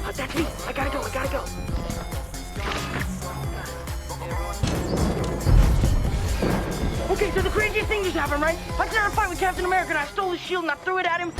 That's me. I gotta go. Okay, so the craziest thing just happened, right? I started a fight with Captain America and I stole his shield and I threw it at him.